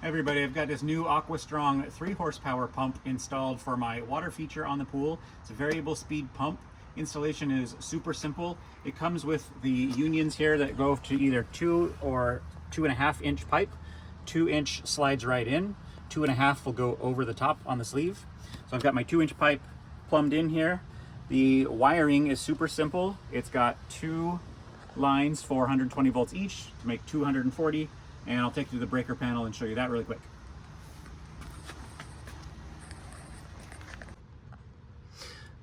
Hey everybody, I've got this new Aquastrong 3 horsepower pump installed for my water feature on the pool. It's a variable speed pump. Installation is super simple. It comes with the unions here that go to either 2 or 2.5 inch pipe. 2-inch slides right in. 2.5 will go over the top on the sleeve. So I've got my 2-inch pipe plumbed in here. The wiring is super simple. It's got 2 lines for 120 volts each to make 240, and I'll take you to the breaker panel and show you that really quick.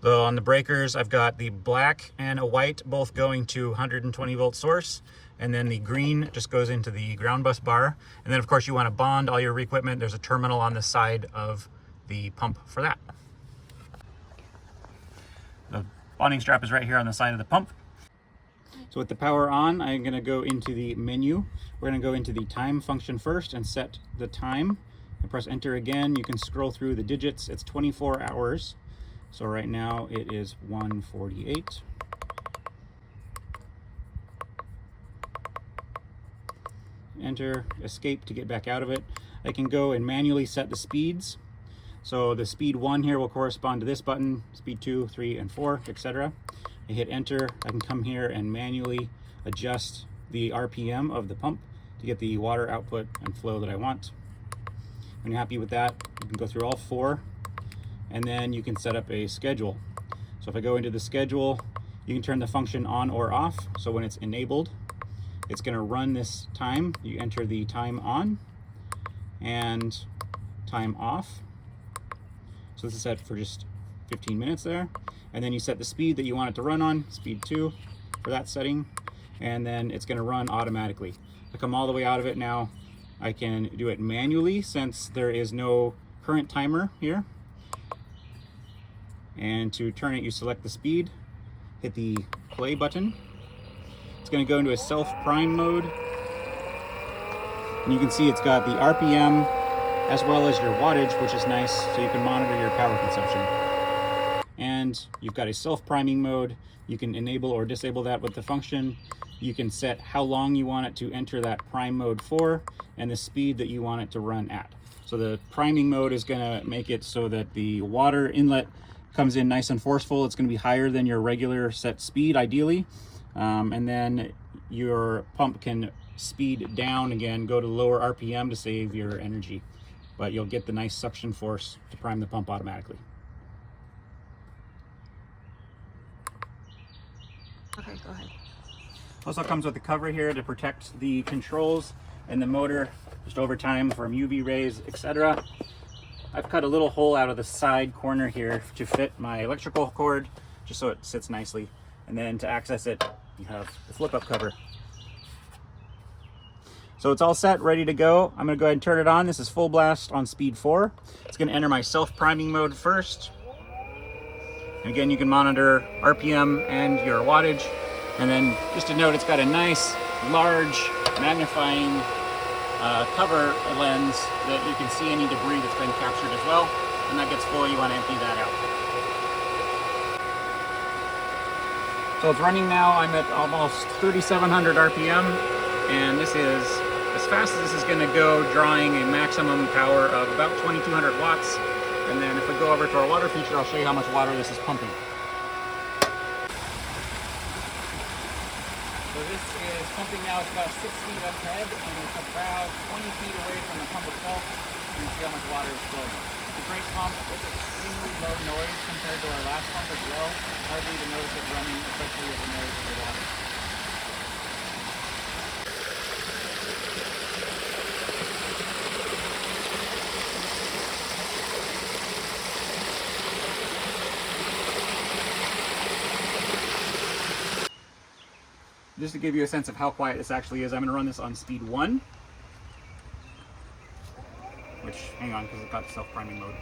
So on the breakers, I've got the black and a white both going to 120 volt source, and then the green just goes into the ground bus bar. And then of course you want to bond all your equipment. There's a terminal on the side of the pump for that. The bonding strap is right here on the side of the pump. So with the power on, I'm going to go into the menu. We're going to go into the time function first and set the time. I press enter again. You can scroll through the digits. It's 24 hours. So right now it is 1:48. Enter, escape to get back out of it. I can go and manually set the speeds. So the speed 1 here will correspond to this button, speed 2, 3, and 4, etc. I hit enter. I can come here and manually adjust the RPM of the pump to get the water output and flow that I want. When you're happy with that, you can go through all 4, and then you can set up a schedule. So if I go into the schedule, you can turn the function on or off. So when it's enabled, it's going to run this time. You enter the time on and time off. So this is set for just 15 minutes there. And then you set the speed that you want it to run on, speed 2 for that setting, and then it's going to run automatically. If I come all the way out of it now, I can do it manually since there is no current timer here. And to turn it, you select the speed, hit the play button. It's going to go into a self-prime mode. And you can see it's got the RPM as well as your wattage, which is nice, so you can monitor your power consumption. And you've got a self-priming mode. You can enable or disable that with the function. You can set how long you want it to enter that prime mode for and the speed that you want it to run at. So the priming mode is going to make it so that the water inlet comes in nice and forceful. It's going to be higher than your regular set speed ideally. And then your pump can speed down again, go to lower RPM to save your energy. But you'll get the nice suction force to prime the pump automatically. Okay, go ahead. Also comes with the cover here to protect the controls and the motor just over time from UV rays, etc. I've cut a little hole out of the side corner here to fit my electrical cord, just so it sits nicely. And then to access it, you have the flip-up cover. So it's all set, ready to go. I'm going to go ahead and turn it on. This is full blast on speed 4. It's going to enter my self-priming mode first. And again, you can monitor RPM and your wattage. And then just to note, it's got a nice, large, magnifying cover lens that you can see any debris that's been captured as well. When that gets full, you want to empty that out. So it's running now. I'm at almost 3,700 RPM, and this is as fast as this is going to go, drawing a maximum power of about 2,200 watts. And then if we go over to our water feature, I'll show you how much water this is pumping. So this is pumping now. It's about 6 feet up ahead, and it's about 20 feet away from the pump itself. You can see how much water is flowing. It's a great pump. It's extremely low noise compared to our last pump as well. Hardly even notice it running, especially with the noise of the water. Just to give you a sense of how quiet this actually is, I'm going to run this on speed 1. Which, hang on, because it's got self-priming mode.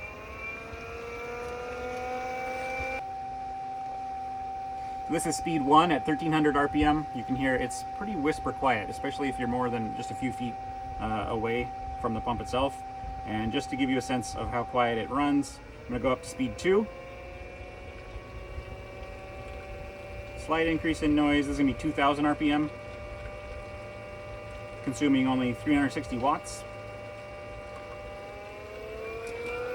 So this is speed 1 at 1,300 RPM. You can hear it's pretty whisper quiet, especially if you're more than just a few feet away from the pump itself. And just to give you a sense of how quiet it runs, I'm going to go up to speed 2. Slight increase in noise. This is going to be 2,000 RPM, consuming only 360 watts.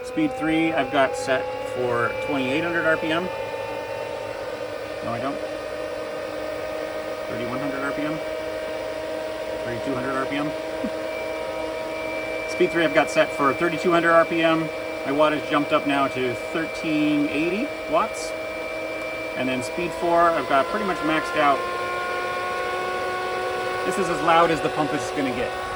Speed 3 I've got set for 2800 RPM. No, I don't. 3100 RPM. 3200 RPM. Speed 3 I've got set for 3200 RPM. My wattage jumped up now to 1380 watts. And then speed 4 I've got pretty much maxed out. This is as loud as the pump is going to get.